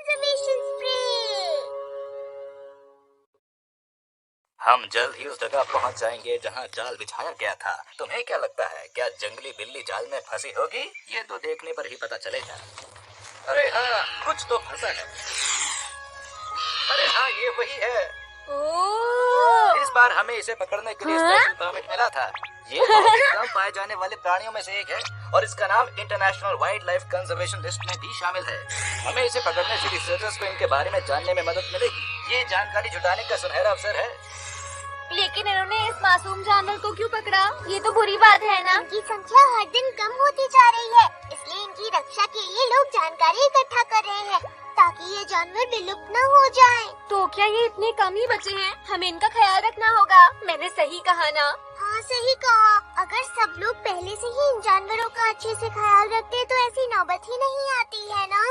Conservation spray. हम जल्द ही उस जगह पहुंच जाएंगे जहां जाल बिछाया गया था। तुम्हें क्या लगता है, क्या जंगली बिल्ली जाल में फंसी होगी? ये तो देखने पर ही पता चलेगा। अरे हाँ, कुछ तो फंसा है। अरे हाँ, ये वही है। इस बार हमें इसे पकड़ने के लिए स्पेशल परमिट मिला था। ये बहुत ही कम पाए जाने वाले प्राणियों में से एक है और इसका नाम international wild life conservation list में भी शामिल है। हमें इसे पकड़ने से रिसर्चर्स को इनके बारे में जानने में मदद मिलेगी। ये जानकारी जुटाने का सुनहरा अवसर है। लेकिन इन्होंने इस मासूम जानवर को क्यों पकड़ा? ये तो बुरी बात है ना। इनकी संख्या हर दिन कम होती जा रही है, इसलिए इनकी रक्षा के लिए लोग जानकारी इकट्ठा कर रहे हैं ताकि ये जानवर विलुप्त न हो जाएं। तो क्या ये इतने कम ही बचे हैं? हमें इनका ख्याल रखना होगा। मैंने सही कहा ना? हाँ सही कहा। अगर सब लोग पहले से ही इन जानवरों का अच्छे से ख्याल रखते तो ऐसी नौबत ही नहीं आती है ना?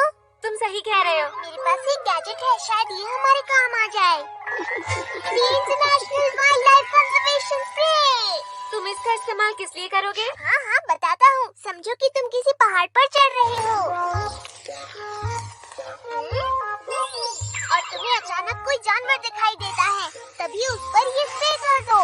तुम सही कह रहे हो। मेरे पास एक गैजेट है, शायद ये हमारे काम आ जाए। International wild life conservation spray. तुम इसका इस्तेमाल किस लिए करोगे? हाँ हाँ बताता हूँ। समझो कि तुम किसी पहाड़ पर चढ़ रहे हो और तुम्हें अचानक कोई जानवर दिखाई देता है, तभी उस पर ये स्प्रे कर दो।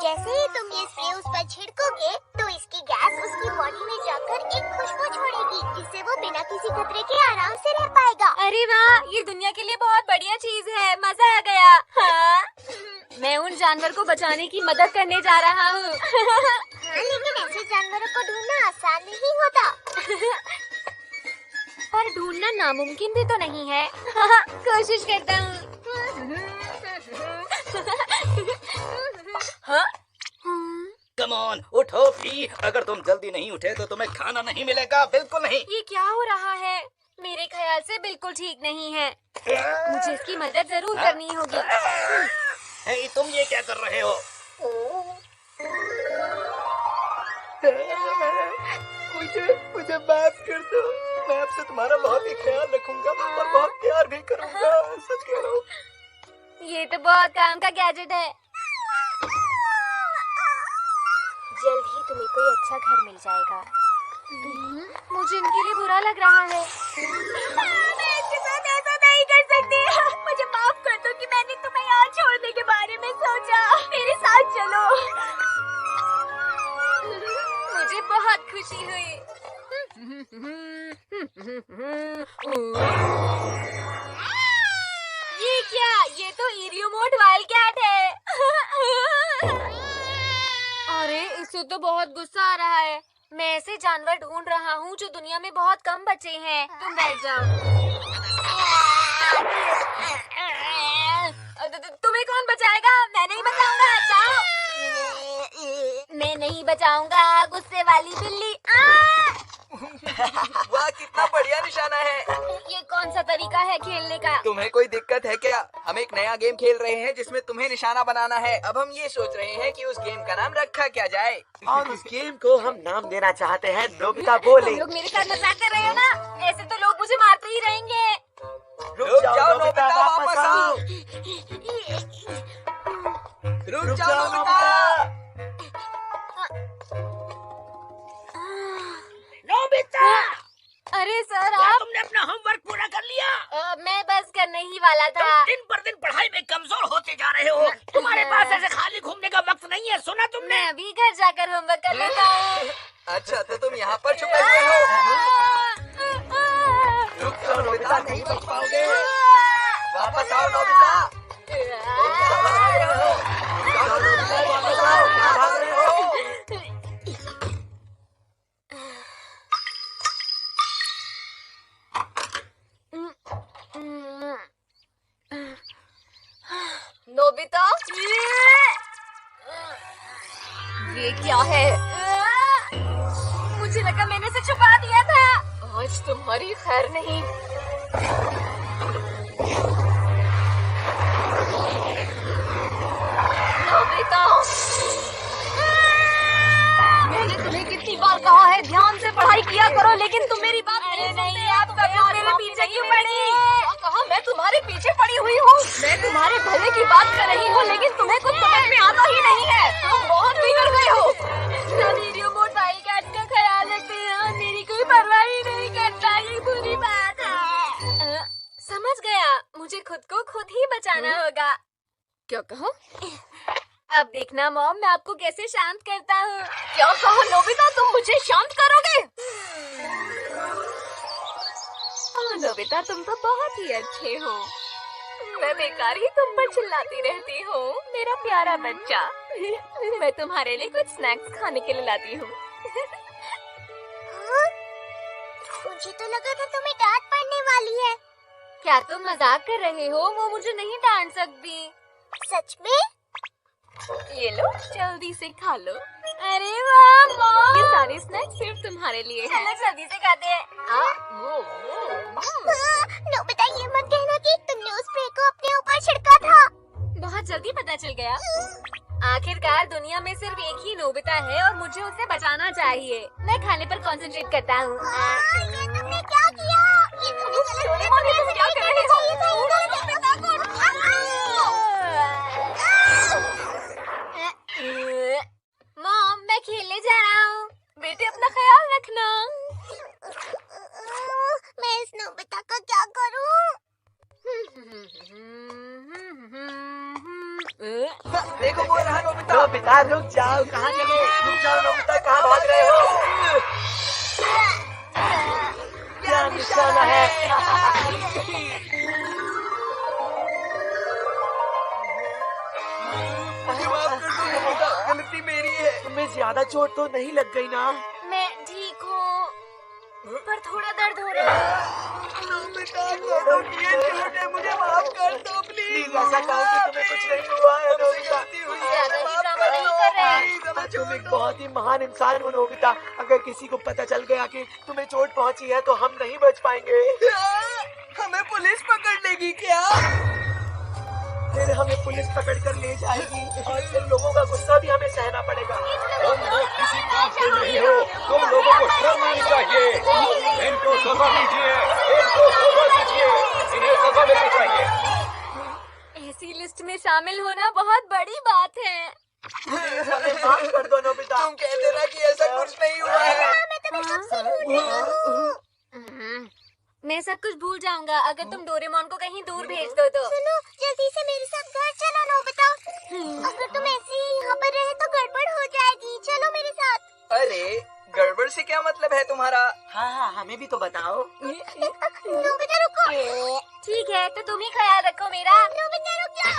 जैसे ही तुम ये स्प्रे उस पर छिड़कोगे तो इसकी गैस उसकी बॉडी में जाकर एक खुशबू छोड़ेगी, जिससे वो बिना किसी खतरे के आराम से रह पाएगा। अरे वाह, ये दुनिया के लिए बहुत बढ़िया चीज है। मजा आ गया। हाँ? मैं उन जानवर को बचाने की मदद करने जा रहा हूँ। हाँ, लेकिन ऐसे जानवरों को ढूंढना आसान नहीं होता। पर ढूंढना नामुमकिन भी तो नहीं है। कोशिश करता हूँ। हाँ? कम ऑन, उठो भी। अगर तुम जल्दी नहीं उठे तो तुम्हें खाना नहीं मिलेगा, बिल्कुल नहीं। ये क्या हो रहा है? मेरे ख्याल से बिल्कुल ठीक नहीं है। मुझे इसकी मदद जरूर करनी होगी। हे, तुम ये क्या कर रहे हो? मुझे माफ कर दो। मैं आपसे तुम्हारा बहुत ही ख्याल रखूंगा और बहुत प्यार भी करूंगा। सच कह रहा हूँ। ये तो बहुत काम का गैजेट है। जल्द ही तुम्हें कोई अच्छा घर मिल जाएगा। मुझे इनके लिए बुरा लग रहा है। मैं इसके साथ ऐसा नहीं कर सकती। मुझे माफ कर दो कि मैंने तुम्हें यहाँ छोड़ने के बारे में सोचा। मेरे साथ चलो। मुझे बहुत खुशी हुई। ये क्या? ये तो इरियोमोट वाइल्ड कैट है। अरे इससे तो बहुत गुस्सा आ रहा है। मैं ऐसे जानवर ढूंढ रहा हूँ जो दुनिया में बहुत कम बचे हैं। तुम बैठ जाओ। तुम्हें कौन बचाएगा? मैं नहीं बचाऊंगा। जाओ। मैं नहीं बचाऊंगा, गुस्से वाली बिल्ली। वाह, कितना बढ़िया निशाना है। ये कौन सा तरीका है खेलने का? तुम्हें कोई दिक्कत है क्या? हम एक नया गेम खेल रहे हैं जिसमें तुम्हें निशाना बनाना है। अब हम ये सोच रहे हैं कि उस गेम का नाम रखा क्या जाए। और उस गेम को हम नाम देना चाहते हैं नोबिता बोले। तुम लोग मेरे साथ मजाक कर रहे हो ना? ऐसे तो लोग मुझे मारते ही रहेंगे। रुक जाओ नोबिता, वापस आओ। रुक जाओ नोबिता। नोबिता! अरे सर, क्या आप? तुमने अपना होमवर्क पूरा कर लिया? मैं बस करने ही वाला था। तुम दिन पर दिन पढ़ाई में कमजोर होते जा रहे हो। तुम्हारे पास ऐसे खाली घूमने का वक्त नहीं है, सुना तुमने? मैं अभी घर जाकर होमवर्क कर लेता हूँ। अच्छा, तो तुम यहाँ पर छुपे हुए हो। रुक जाओ नोबिता, नहीं बच पाओगे। वापस आओ नोबिता। तुम कहाँ भाग रहे हो? जाओ नोबिता, वापस आओ। कहाँ भाग रहे हो? नोबिता, ये क्या है? मुझे लगा मैंने इसे छुपा दिया था। आज तुम्हारी खैर नहीं। नोबिता, मैंने तुम्हें कितनी बार कहा है ध्यान से पढ़ाई किया करो, लेकिन तुम मेरी बात नहीं। आप सब लोग मेरे पीछे क्यों पड़ी? कहा मैं तुम्हारे पीछे पड़ी हुई हूँ। मैं तुम्हारे भले की बात कर रही हूँ, लेकिन तुम्हें कुछ समझ में आता ही नहीं है। तुम बहुत बिगड़ गए हो। रिमोट वाइल्ड कैट का ख्याल रखते हैं, मेरी कोई परवाह ही नहीं करता। ये बुरी बात है। खुद को खुद ही बचाना होगा। क्या कहो? अब देखना मॉम, मैं आपको कैसे शांत करता हूँ। क्या कहो नोबिता, तुम मुझे शांत करोगे? नोबिता, तुम तो बहुत ही अच्छे हो। मैं बेकार ही तुम पर चिल्लाती रहती हूँ, मेरा प्यारा बच्चा। मैं तुम्हारे लिए कुछ स्नैक्स खाने के लिए लाती हूँ। मुझे तो लगा था तुम्हें डांट पड़ने वाली है। क्या तुम मजाक कर रहे हो? वो मुझे नहीं डांट सकती। सच में? ये लो, जल्दी से खा लो। अरे वाह मॉम, ये सारे स्नैक्स सिर्फ तुम्हारे लिए हैं। चलो जल्दी से खाते हैं। नोबिता, ये मत कहना कि तुमने उस स्प्रे को अपने ऊपर छिड़का था। बहुत जल्दी पता चल गया। आखिरकार दुनिया में सिर्फ एक ही नोबिता है और मुझे उसे बचाना चाहिए। मैं खाने पर कंसंट्रेट करता हूँ। ये तुमने क्या किया? ये तुमने गलत क्या कर रहे हो? मॉम, मैं खेलने जा रहा हूँ। बेटे अपना ख्याल रखना। मैं इस नोबिता का क्या करूँ? देखो वो रहा नोबिता। नोबिता रुक जाओ, कहाँ चले? रुक जाओ नोबिता, कहाँ भाग रहे हो? क्या निशाना है? मुझे माफ कर दो नोबिता, गलती मेरी है। तुम्हें ज्यादा चोट तो नहीं लग गई ना? मैं ठीक हूँ, पर थोड़ा दर्द हो रहा है। नोबिता, ये चोट है, मुझे माफ कर दो प्लीज। ऐसा कहो कि तुम्हें कुछ नहीं हुआ है नोबिता। ज्यादा ही ड्रामा नहीं कर रहे। तुम एक बहुत ही महान इंसान हो नोबिता। अगर किसी को पता चल गया कि तुम्हें चोट पहुंची है तो हम नहीं बच पाएंगे। हमें पुलिस पकड़ लेगी क्या? फिर हमें पुलिस पकड़ कर ले जाएगी और फिर लोगों का गुस्सा भी हमें सहना पड़ेगा। तुम लोग किसी काम के नहीं हो, तुम लोगों को शर्म आनी चाहिए। इनको सजा दीजिए, इनको सजा दीजिए, इन्हें सजा मिलनी चाहिए। ऐसी लिस्ट में शामिल होना बहुत बड़ी बात है। हमें माफ कर दो नोबिता। तुम कहते ना कि ऐसा कुछ नहीं हुआ है। मैं तुम्हें कब से ढूंढ रही हूँ। मैं सब कुछ भूल जाऊंगा अगर तुम डोरेमोन को कहीं दूर भेज दो तो। सुनो, जल्दी से मेरे साथ घर चलो नोबिता। अगर तुम ऐसे ही यहाँ पर रहे तो गड़बड़ हो जाएगी। चलो मेरे साथ। अरे गड़बड़ से क्या मतलब है तुम्हारा? हाँ, हमें भी तो बताओ। नोबिता रुको। ठीक है, तो तुम ही ख्याल रखो मेरा। नोबिता रुक जाओ।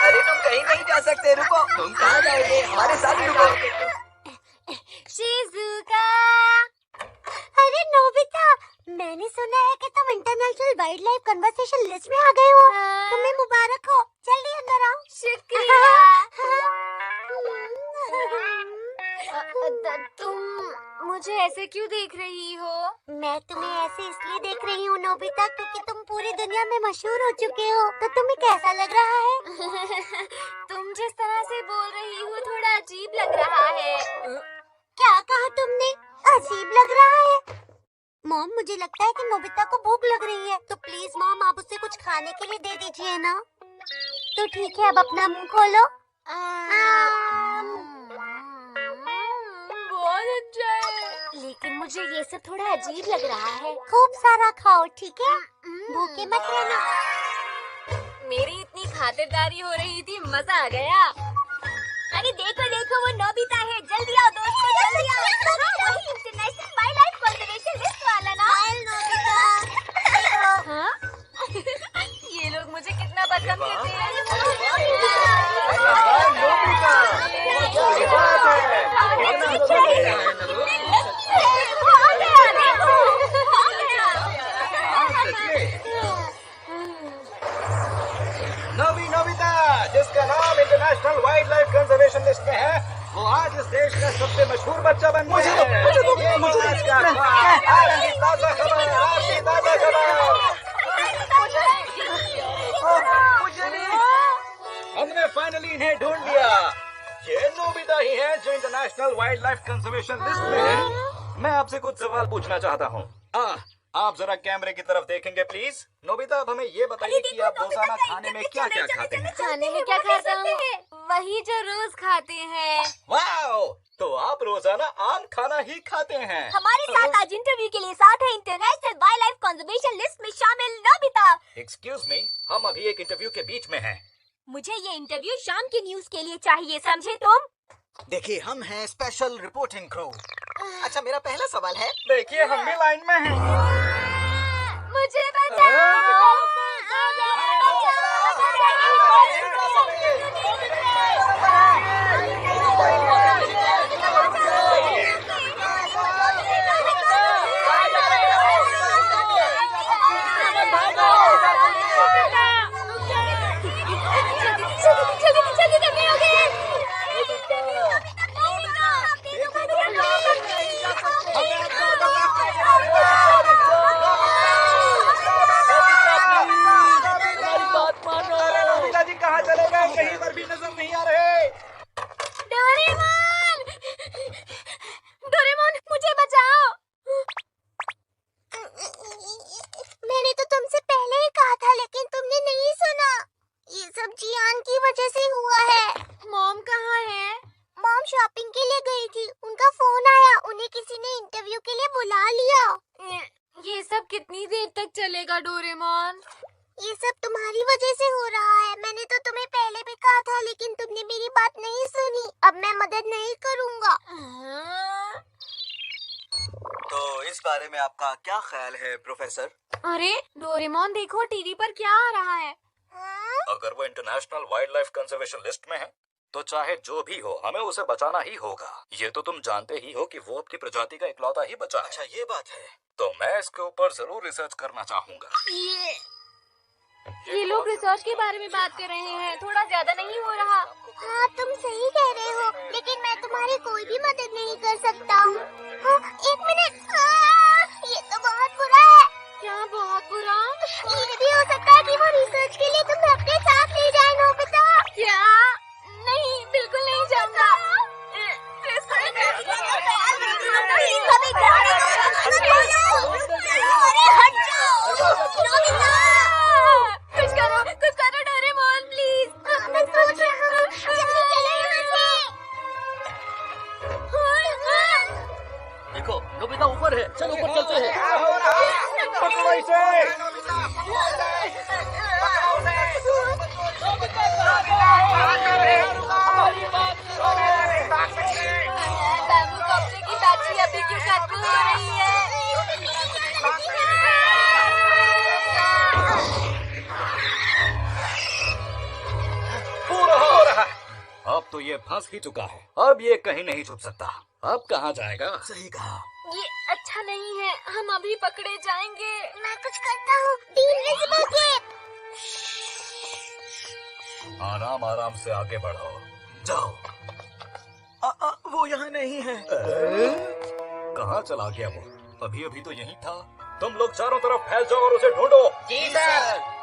अरे तुम कहीं नहीं जा सकते, रुको। तुम कहाँ जाओगे? हमारे साथ ही रुको। शिजुका। अरे नोबिता, मैंने सुना है कि तुम international wild life conversation list में आ गए हो। तुम्हें मुबारक हो। जल्दी अंदर आओ। शुक्रिया। तुम मुझे ऐसे क्यों देख रही हो? मैं तुम्हें ऐसे इसलिए देख रही हूँ नोबिता, क्योंकि तुम पूरी दुनिया में मशहूर हो चुके हो। तो तुम्हें कैसा लग रहा है? तुम जिस तरह से बोल रही हो थोड़ा अजीब लग रहा है। क्या कहा तुमने? अजीब लग रहा है? मॉम, मुझे लगता है कि नोबिता को भूख लग रही है, तो प्लीज मॉम आप उसे कुछ खाने के लिए दे दीजिए ना। तो ठीक है, अब अपना मुंह खोलो। बहुत अच्छा है, लेकिन मुझे ये सब थोड़ा अजीब लग रहा है। खूब सारा खाओ, ठीक है? भूखे मत रहना। मेरी इतनी खातिरदारी हो रही थी, मजा आ गया। अरे देखो देखो, वो नोबिता है। जल्दी आओ दोस्तों, जल्दी आओ। वही international wild life conservation list वाला ना। नोबिता। हाँ? ये लोग मुझे कितना बदनाम कहते हैं। नोबिता, जिसका नाम international wild life conservation list में है, वो आज इस देश का सबसे मशहूर बच्चा बन गया है। ये आज का आपकी ताजा खबर, आपकी ताजा खबर। हमने फाइनली इन्हें ढूंढ लिया। ये नोबिता ही है जो international wild life conservation list में है। मैं आपसे कुछ सवाल पूछना चाहता हूँ। आप जरा कैमरे की तरफ देखेंगे प्लीज। नोबिता, अब हमें ये बताइए कि आप रोजाना खाने में क्या क्या खाते हैं? खाने में क्या खाता हूँ? वही जो रोज खाते हैं। वाओ, तो आप रोजाना आम खाना ही खाते हैं। हमारे साथ आज इंटरव्यू के लिए साथ है international wild life conservation list में शामिल नोबिता। एक्सक्यूज मी, हम अभी एक इंटरव्यू के बीच में हैं। मुझे ये इंटरव्यू शाम की न्यूज के लिए चाहिए, समझे तुम? देखिए, हम हैं स्पेशल रिपोर्टिंग क्रू। अच्छा, मेरा पहला सवाल है। देखिए, हम भी लाइन में हैं। मुझे बचाओ। नोबिता जी कहाँ चले गए? कहीं पर भी नजर नहीं आ रहे। डोरेमोन! डोरेमोन, मुझे बचाओ। मैंने तो तुमसे पहले ही कहा था, लेकिन तुमने नहीं सुना। ये सब जियान की वजह से हुआ है। मॉम कहाँ है? मॉम शॉपिंग के लिए गई थी, उनका फोन आया, उन्हें किसी ने इंटरव्यू के लिए बुला लिया। ये सब कितनी देर तक चलेगा डोरेमोन? ये सब तुम्हारी वजह से हो रहा है। मैंने तो तुम्हें पहले भी कहा था, लेकिन तुमने मेरी बात नहीं सुनी। अब मैं मदद नहीं करूँगा। तो इस बारे में आपका क्या ख्याल है प्रोफेसर? अरे डोरेमोन, देखो टीवी पर क्या आ रहा है। अगर वो international wild life conservation list में है तो चाहे जो भी हो हमें उसे बचाना ही होगा। ये तो तुम जानते ही हो कि वो अपनी प्रजाति का इकलौता ही बचा है। अच्छा, ये बात है। तो मैं इसके ऊपर जरूर रिसर्च करना चाहूंगा। ये लोग रिसर्च के बारे में बात कर रहे हैं, थोड़ा ज्यादा नहीं हो रहा? हाँ, तुम सही कह रहे हो, लेकिन मैं तुम्हारी कोई भी मदद नहीं कर सकता हूँ। हाँ, एक मिनट। ये तो बहुत बुरा है। क्या बहुत बुरा? ये भी हो सकता है कि वो रिसर्च के लिए तुम्हें अपने साथ ले जाए, नोबिता। क्या? नहीं, बिल्कुल नहीं जाऊंगा। कुछ करो डोरेमोन, प्लीज। मैं सोच रहा हूँ, जल्दी चलो यहाँ से। देखो, नोबिता ऊपर है। चलो ऊपर चलते हैं। क्या हो रहा है? पकड़ो इसे। बाबू कपड़े की बैटरी अभी क्यों खत्म हो रही है? पूरा हो रहा है। अब तो ये फंस ही चुका है, अब ये कहीं नहीं छुप सकता। अब कहाँ जाएगा? सही कहा। ये अच्छा नहीं है, हम अभी पकड़े जाएंगे। मैं कुछ करता हूँ। दी इनविजिबल केप। आराम आराम से आगे बढ़ो, जाओ। वो यहाँ नहीं है। कहाँ चला गया वो? अभी अभी तो यहीं था। तुम लोग चारों तरफ फैल जाओ और उसे ढूंढो। जी सर।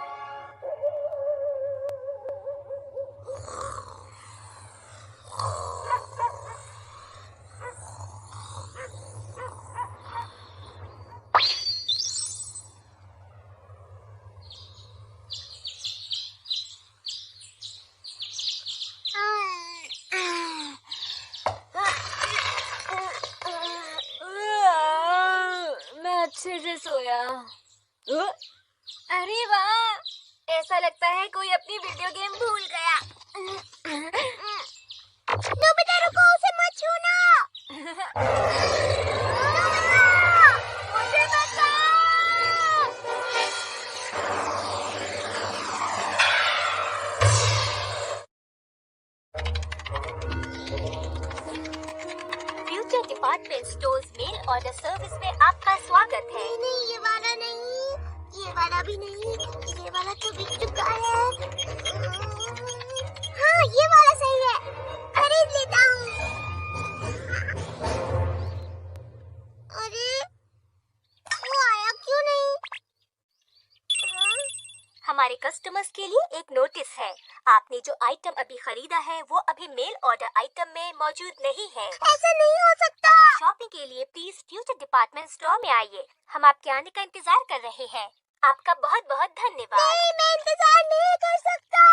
मैं अच्छे से सोया। अरे वाह, ऐसा लगता है कोई अपनी वीडियो गेम भूल गया। नोबिता रुको, उसे मत छूना। मुझे बचाओ। Future department stores mail order service में आपका स्वागत है। नहीं, ये वाला नहीं, ये वाला भी नहीं, ये वाला तो बिक चुका है। हाँ, ये वाला सही है, खरीद लेता हूँ। अरे, वो आया क्यों नहीं? हमारे कस्टमर्स के लिए एक नोटिस है। आपने जो आइटम अभी खरीदा है वो अभी मेल ऑर्डर आइटम में मौजूद नहीं है। ऐसा नहीं हो सकता। शॉपिंग के लिए प्लीज फ्यूचर डिपार्टमेंट स्टोर में आइए। हम आपके आने का इंतजार कर रहे हैं। आपका बहुत बहुत धन्यवाद। नहीं, मैं इंतजार नहीं कर सकता।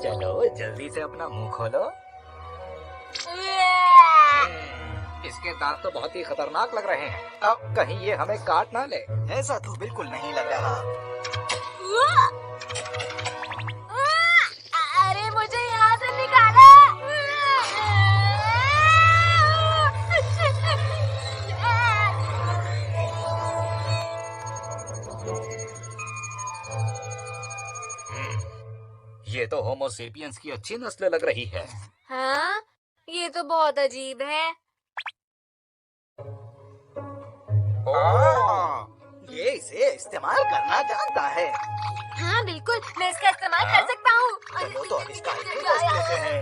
चलो जल्दी से अपना मुंह खोलो। इसके दांत तो बहुत ही खतरनाक लग रहे हैं। अब कहीं ये हमें काट ना ले। ऐसा तो बिल्कुल नहीं लग रहा। अरे मुझे यहाँ से निकालो। ये तो होमो सेपियंस की अच्छी नस्ल लग रही है। हाँ, ये तो बहुत अजीब है। ये इसे इस्तेमाल करना जानता है। हाँ बिल्कुल, मैं इसका इस्तेमाल कर सकता हूँ। चलो तो अब इसका IQ टेस्ट लेते हैं।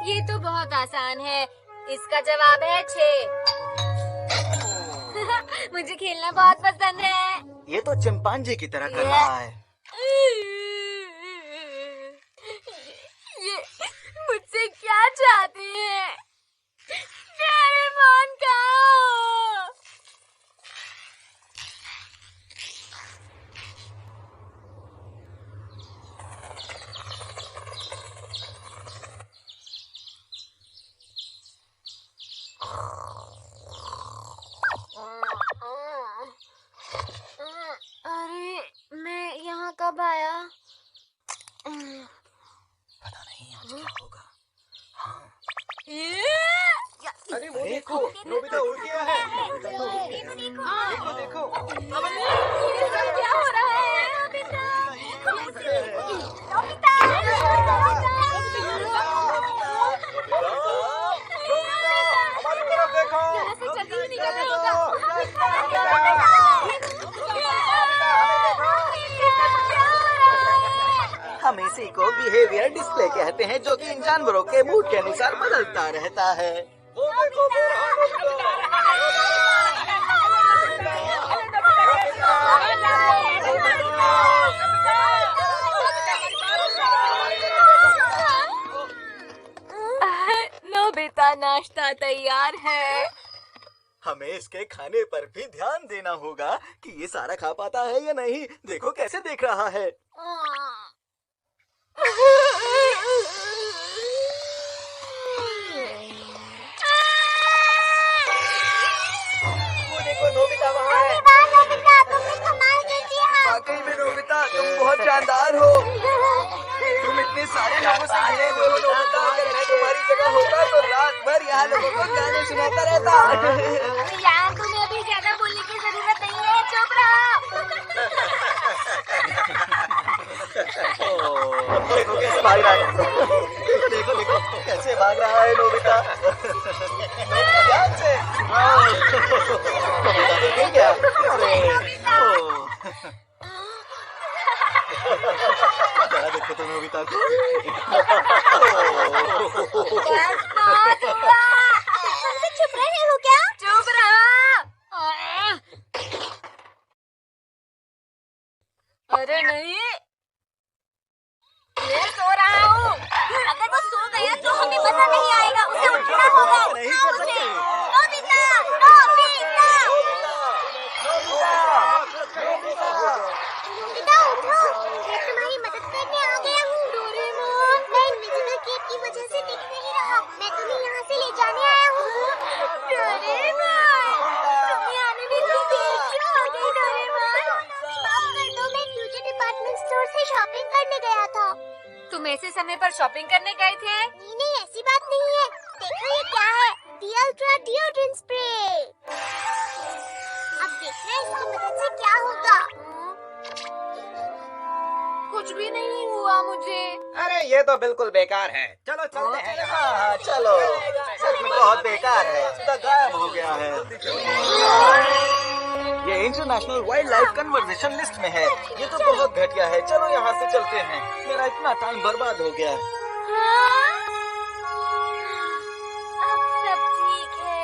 ये तो बहुत आसान है। इसका जवाब है 6। मुझे खेलना बहुत पसंद है। ये तो चिंपांजी की तरह कर रहा है। ये मुझसे क्या चाहते हैं? डोरेमोन कहाँ हो? अरे मैं यहाँ कब आया? पता नहीं आज क्या होगा। अरे वो देखो, नोबिता उड़ गया है। देखो देखो। क्या हो रहा है? हमारी तरफ देखो। यहाँ से जल्दी निकलना होगा। हम इसी को बिहेवियर डिस्प्ले कहते हैं, जो कि इन जानवरों के मूड के अनुसार बदलता रहता है। वो देखो, नोबिता, नाश्ता तैयार है। हमें इसके खाने पर भी ध्यान देना होगा कि ये सारा खा पाता है या नहीं। देखो कैसे देख रहा है। वो देखो, नोबिता वहाँ है। वाकई में नोबिता, तुम बहुत शानदार हो। तुम इतने सारे लोगों से घिरे हुए हो नोबिता। अगर मैं तुम्हारी जगह होता तो रात भर यहाँ लोगों को गाने सुनाता रहता। यार, तुम्हें अभी ज्यादा बोलने की जरूरत नहीं है। चुप रहो। देखो कैसे भाग रहा है। देखो देखो कैसे भाग रहा है नोबिता। ध्यान से। नोबिता तो गिर गया। जरा देखो तो नोबिता को। तुमसे चुप रहे हो क्या? चुप रहो। अरे नहीं, मैं सो रहा हूँ। अगर वो सो गया तो हमें पता नहीं आएगा। उसे उठना होगा। नहीं कर सकते। नोबिता, नोबिता, नोबिता उठो। मैं तुम्हारी मदद करने आ गया हूँ। डोरेमोन, मैं इनविजिबल केप की वजह से दिख नहीं रहा। मैं तुम्हें यहाँ से ले जाने आया हूँ। डोरेमोन, तुम्हें आने में इतनी देर क्यों हो गई? डोरेमोन, माफ कर दो, मैं फ्यूचर डिपार्टमेंट स्टोर से शॉपिंग करने गया था। तुम ऐसे समय पर शॉपिंग करने गए थे? नहीं नहीं, ऐसी बात नहीं है। देखो ये क्या है? दी अल्ट्रा डिओड्रेंट स्प्रे। अब देखना इसकी मदद से क्या होगा। कुछ भी नहीं हुआ मुझे। अरे ये तो बिल्कुल बेकार है। चलो चलते हैं। हाँ चलो। सच में बहुत बेकार है। तो गायब हो गया है। ये international wild life conversation list में है। ये तो बहुत घटिया है। चलो यहाँ से चलते हैं। मेरा इतना टाइम बर्बाद हो गया। हाँ? अब सब ठीक है।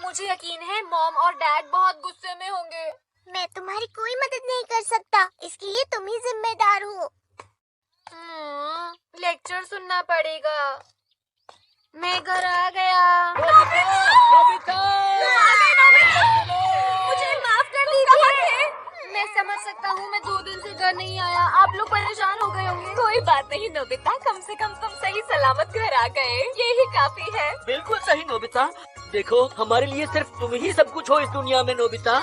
मुझे यकीन है मॉम और डैड बहुत गुस्से में होंगे। मैं तुम्हारी कोई मदद नहीं कर सकता। इसके लिए तुम ही जिम्मेदार हो। लेक्चर सुनना पड़ेगा। मैं घर आ गया। मुझे माफ कर सकता हूँ, मैं 2 दिन से घर नहीं आया। आप लोग परेशान हो गए होंगे। कोई बात नहीं नोबिता, कम से कम तुम सही सलामत घर आ गए, यही काफी है। बिल्कुल सही नोबिता, देखो हमारे लिए सिर्फ तुम ही सब कुछ हो इस दुनिया में नोबिता।